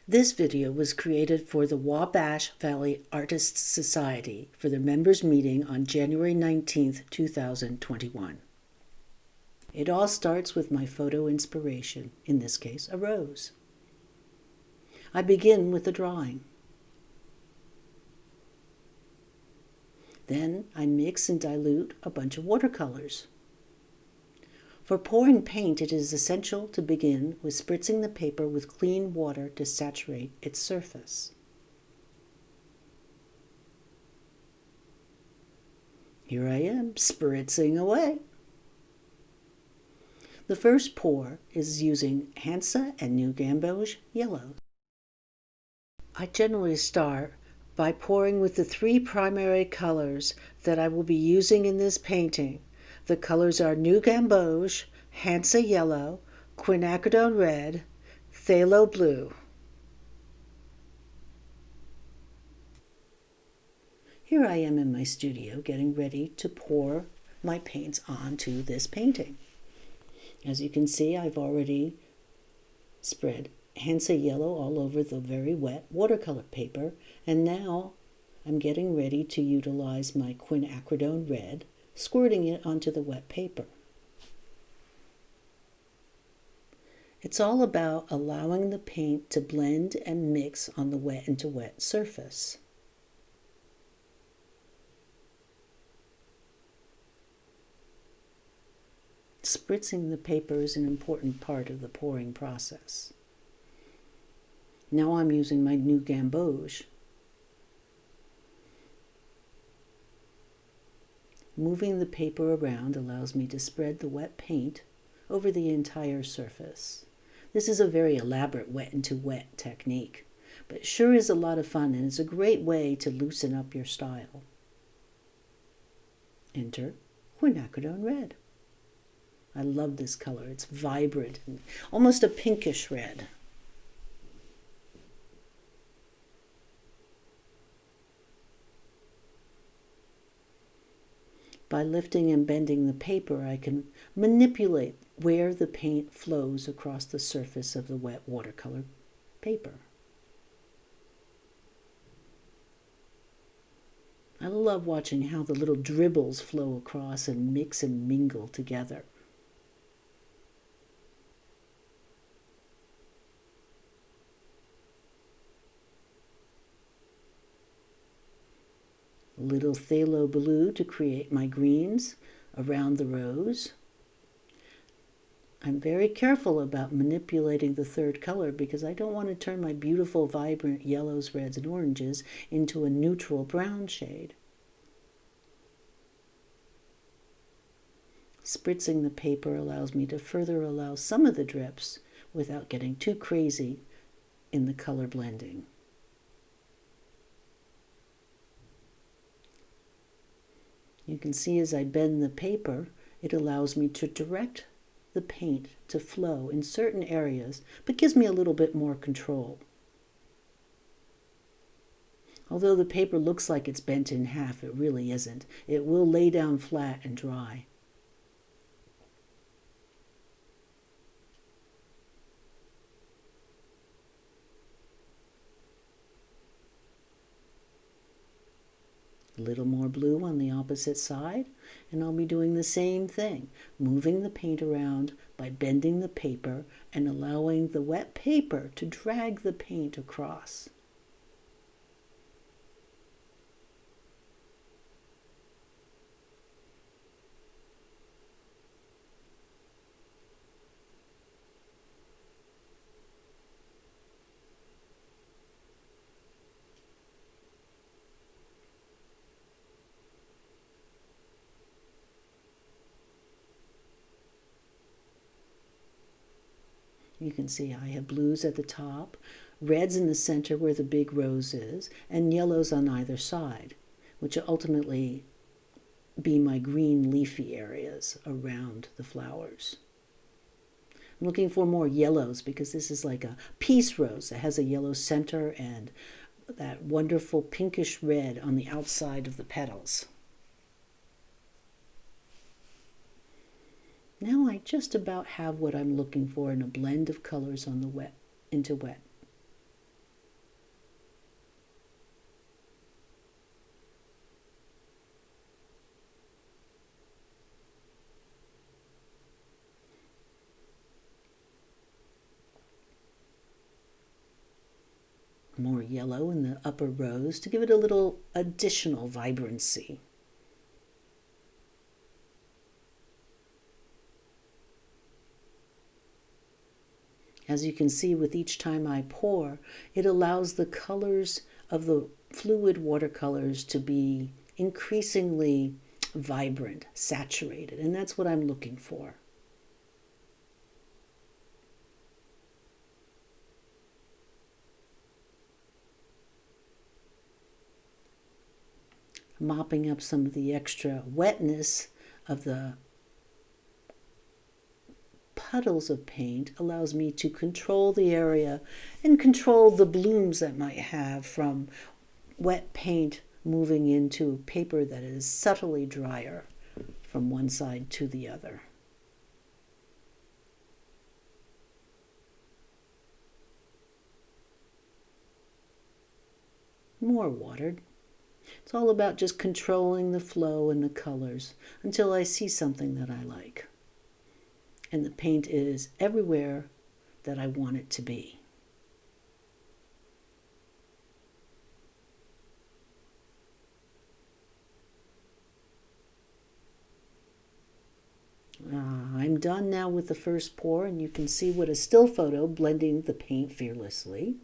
This video was created for the Wabash Valley Artists Society for their members' meeting on January 19th, 2021. It all starts with my photo inspiration, in this case, a rose. I begin with a drawing. Then I mix and dilute a bunch of watercolors. For pouring paint, it is essential to begin with spritzing the paper with clean water to saturate its surface. Here I am, spritzing away. The first pour is using hansa and new gamboge yellow. I generally start by pouring with the three primary colors that I will be using in this painting. The colors are new gamboge, hansa yellow, quinacridone red, phthalo blue. Here I am in my studio getting ready to pour my paints onto this painting. As you can see, I've already spread hansa yellow all over the very wet watercolor paper, and now I'm getting ready to utilize my quinacridone red, squirting it onto the wet paper. It's all about allowing the paint to blend and mix on the wet into wet surface. Spritzing the paper is an important part of the pouring process. Now I'm using my new gamboge. Moving the paper around allows me to spread the wet paint over the entire surface. This is a very elaborate wet into wet technique, but it sure is a lot of fun, and it's a great way to loosen up your style. Enter quinacridone red. I love this color. It's vibrant and almost a pinkish red. By lifting and bending the paper, I can manipulate where the paint flows across the surface of the wet watercolor paper. I love watching how the little dribbles flow across and mix and mingle together. A little phthalo blue to create my greens around the rose. I'm very careful about manipulating the third color because I don't want to turn my beautiful vibrant yellows, reds, and oranges into a neutral brown shade. Spritzing the paper allows me to further allow some of the drips without getting too crazy in the color blending. You can see as I bend the paper, it allows me to direct the paint to flow in certain areas, but gives me a little bit more control. Although the paper looks like it's bent in half, it really isn't. It will lay down flat and dry. A little more blue on the opposite side, and I'll be doing the same thing, moving the paint around by bending the paper and allowing the wet paper to drag the paint across. You can see I have blues at the top, reds in the center where the big rose is, and yellows on either side, which will ultimately be my green leafy areas around the flowers. I'm looking for more yellows because this is like a peace rose that has a yellow center and that wonderful pinkish red on the outside of the petals. Now I just about have what I'm looking for in a blend of colors on the wet into wet. More yellow in the upper rows to give it a little additional vibrancy. As you can see, with each time I pour, it allows the colors of the fluid watercolors to be increasingly vibrant, saturated, and that's what I'm looking for. Mopping up some of the extra wetness of the puddles of paint allows me to control the area and control the blooms that might have from wet paint moving into paper that is subtly drier from one side to the other. More watered. It's all about just controlling the flow and the colors until I see something that I like. And the paint is everywhere that I want it to be. I'm done now with the first pour, and you can see what a still photo blending the paint fearlessly.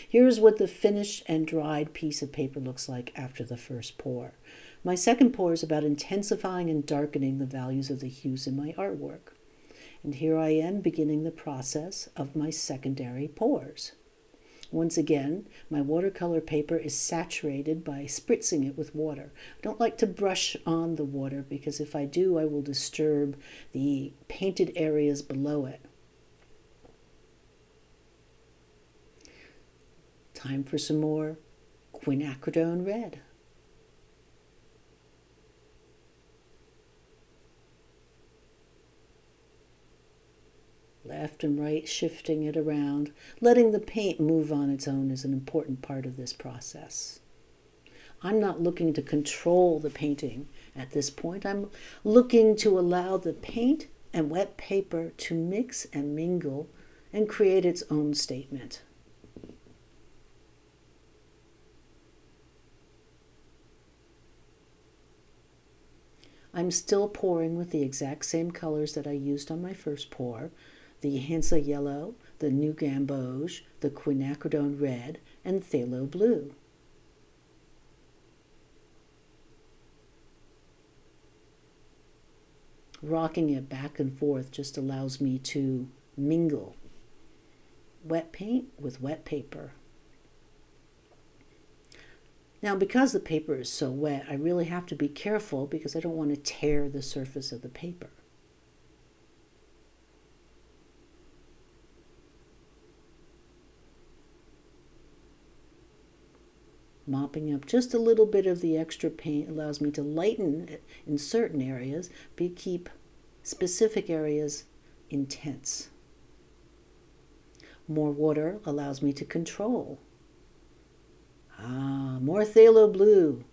Here's what the finished and dried piece of paper looks like after the first pour. My second pour is about intensifying and darkening the values of the hues in my artwork. And here I am beginning the process of my secondary pours. Once again, my watercolor paper is saturated by spritzing it with water. I don't like to brush on the water because if I do, I will disturb the painted areas below it. Time for some more quinacridone red. Left and right, shifting it around. Letting the paint move on its own is an important part of this process. I'm not looking to control the painting at this point. I'm looking to allow the paint and wet paper to mix and mingle and create its own statement. I'm still pouring with the exact same colors that I used on my first pour. The hansa yellow, the new gamboge, the quinacridone red, and phthalo blue. Rocking it back and forth just allows me to mingle wet paint with wet paper. Now, because the paper is so wet, I really have to be careful because I don't want to tear the surface of the paper. Mopping up just a little bit of the extra paint allows me to lighten it in certain areas, but keep specific areas intense. More water allows me to control. More phthalo blue.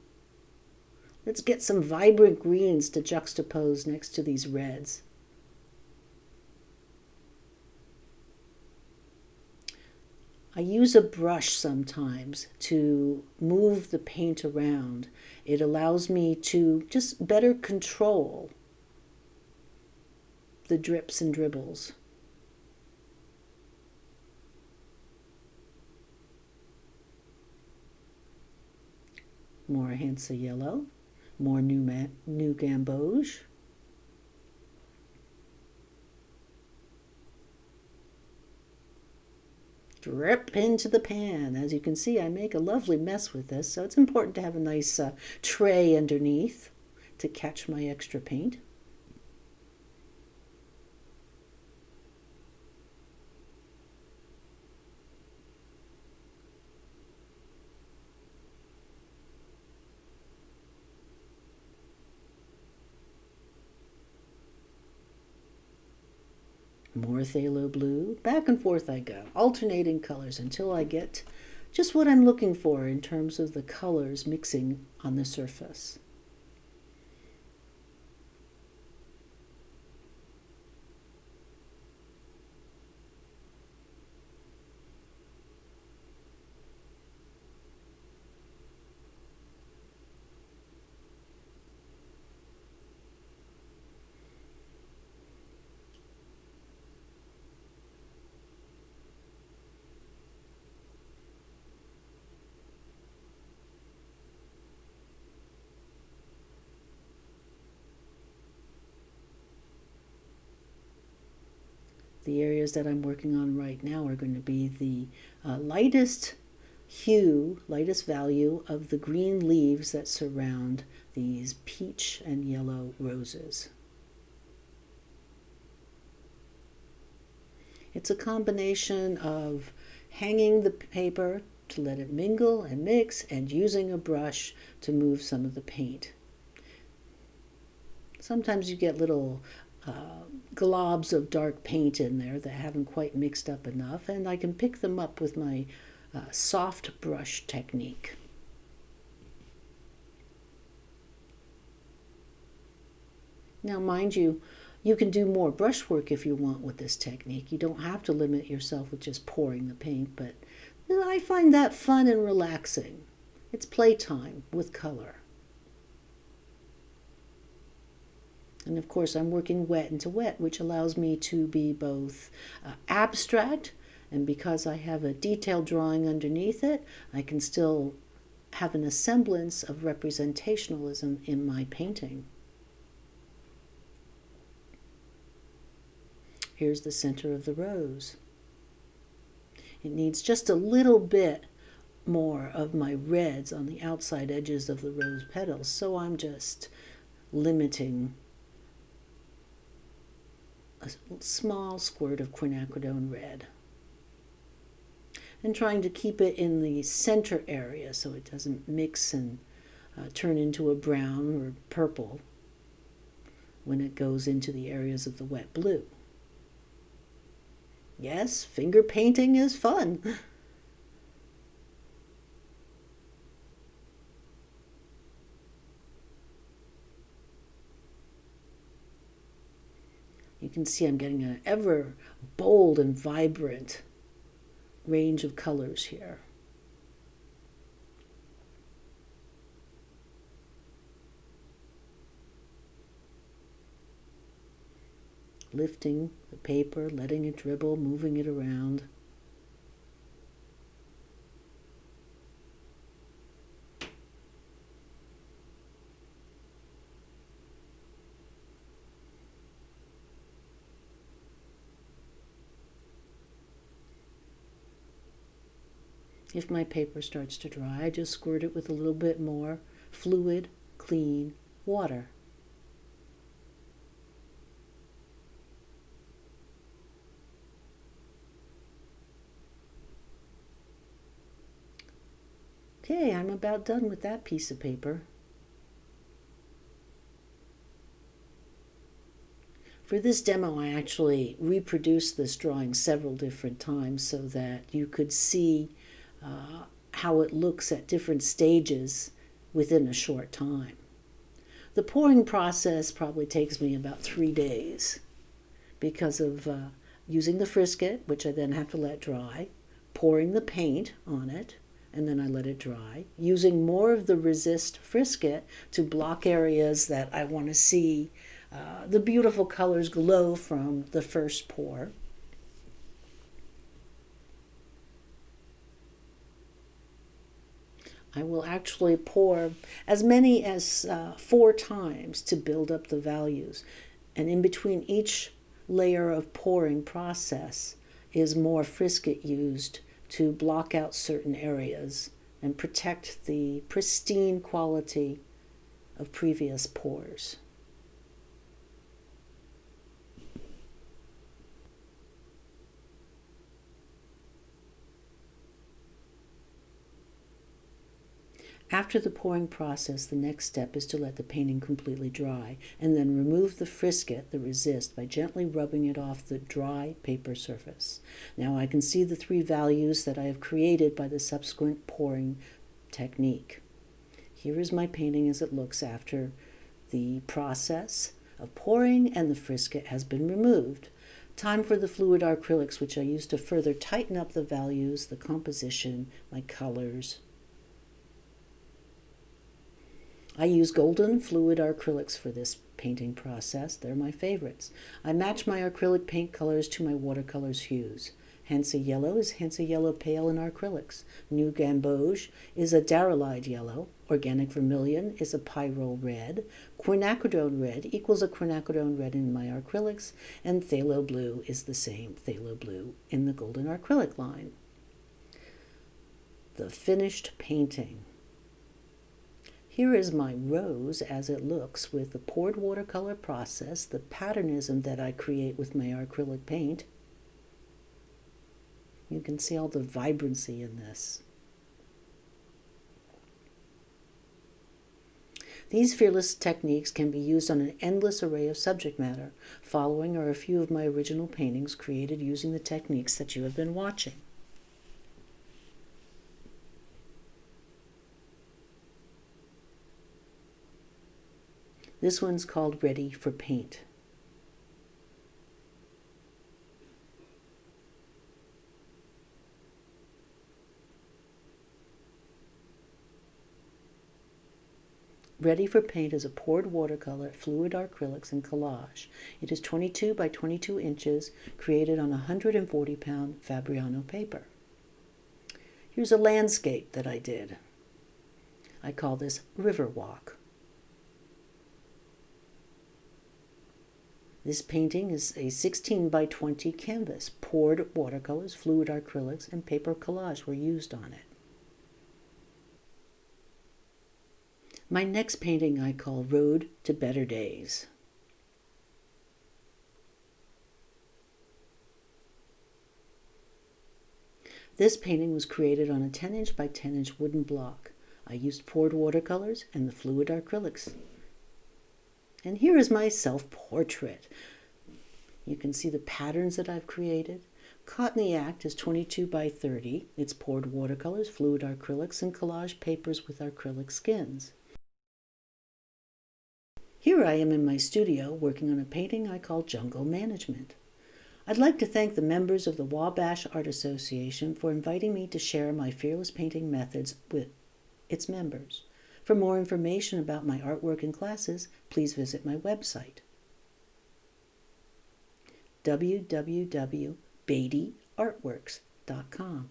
Let's get some vibrant greens to juxtapose next to these reds. I use a brush sometimes to move the paint around. It allows me to just better control the drips and dribbles. More hansa yellow, more new gamboge. Drip into the pan. As you can see, I make a lovely mess with this, so it's important to have a nice tray underneath to catch my extra paint. More phthalo blue. Back and forth I go, alternating colors until I get just what I'm looking for in terms of the colors mixing on the surface. The areas that I'm working on right now are going to be the lightest hue, lightest value of the green leaves that surround these peach and yellow roses. It's a combination of hanging the paper to let it mingle and mix and using a brush to move some of the paint. Sometimes you get little globs of dark paint in there that haven't quite mixed up enough, and I can pick them up with my soft brush technique. Now, mind you, you can do more brushwork if you want with this technique. You don't have to limit yourself with just pouring the paint, but I find that fun and relaxing. It's playtime with color. And of course, I'm working wet into wet, which allows me to be both abstract, and because I have a detailed drawing underneath it, I can still have a semblance of representationalism in my painting. Here's the center of the rose. It needs just a little bit more of my reds on the outside edges of the rose petals, so I'm just limiting a small squirt of quinacridone red and trying to keep it in the center area so it doesn't mix and turn into a brown or purple when it goes into the areas of the wet blue. Yes, finger painting is fun. You can see I'm getting an ever bold and vibrant range of colors here. Lifting the paper, letting it dribble, moving it around. If my paper starts to dry, I just squirt it with a little bit more fluid, clean water. Okay, I'm about done with that piece of paper. For this demo, I actually reproduced this drawing several different times so that you could see how it looks at different stages within a short time. The pouring process probably takes me about 3 days because of using the frisket, which I then have to let dry, pouring the paint on it, and then I let it dry, using more of the resist frisket to block areas that I want to see the beautiful colors glow from the first pour. I will actually pour as many as 4 times to build up the values. And in between each layer of pouring process is more frisket used to block out certain areas and protect the pristine quality of previous pours. After the pouring process, the next step is to let the painting completely dry and then remove the frisket, the resist, by gently rubbing it off the dry paper surface. Now I can see the 3 values that I have created by the subsequent pouring technique. Here is my painting as it looks after the process of pouring and the frisket has been removed. Time for the fluid acrylics, which I use to further tighten up the values, the composition, my colors. I use golden fluid acrylics for this painting process. They're my favorites. I match my acrylic paint colors to my watercolors hues. Hansa yellow is Hansa yellow pale in acrylics. New gamboge is a darylide yellow. Organic vermilion is a pyrrole red. Quinacridone red equals a quinacridone red in my acrylics. And phthalo blue is the same phthalo blue in the golden acrylic line. The finished painting. Here is my rose as it looks with the poured watercolor process, the patternism that I create with my acrylic paint. You can see all the vibrancy in this. These fearless techniques can be used on an endless array of subject matter. Following are a few of my original paintings created using the techniques that you have been watching. This one's called Ready for Paint. Ready for Paint is a poured watercolor, fluid acrylics, and collage. It is 22 by 22 inches, created on 140-pound Fabriano paper. Here's a landscape that I did. I call this River Walk. This painting is a 16 by 20 canvas. Poured watercolors, fluid acrylics, and paper collage were used on it. My next painting I call Road to Better Days. This painting was created on a 10-inch by 10-inch wooden block. I used poured watercolors and the fluid acrylics. And here is my self-portrait. You can see the patterns that I've created. Caught in the Act is 22 by 30. It's poured watercolors, fluid acrylics, and collage papers with acrylic skins. Here I am in my studio working on a painting I call Jungle Management. I'd like to thank the members of the Wabash Art Association for inviting me to share my fearless painting methods with its members. For more information about my artwork and classes, please visit my website, www.beattieartworks.com.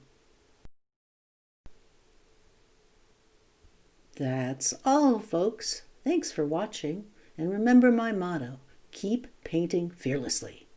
That's all, folks. Thanks for watching, and remember my motto, keep painting fearlessly.